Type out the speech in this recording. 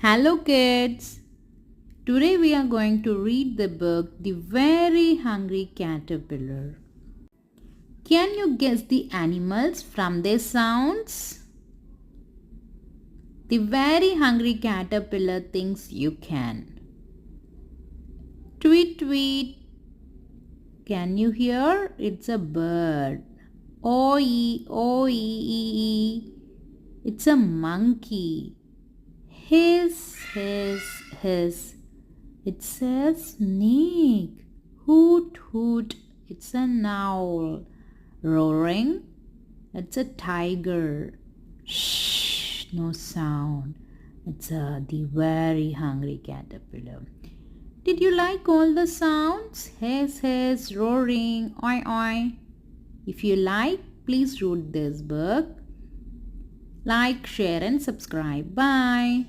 Hello kids! Today we are going to read the book The Very Hungry Caterpillar. Can you guess the animals from their sounds? The very hungry caterpillar thinks you can. Tweet tweet. Can you hear? It's a bird. Oi, oi. It's a monkey. Hiss, hiss, hiss. It's a snake. Hoot, hoot. It's an owl. Roaring. It's a tiger. Shh, no sound. It's the very hungry caterpillar. Did you like all the sounds? Hiss, hiss, roaring, oi, oi. If you like, please read this book. Like, share and subscribe. Bye.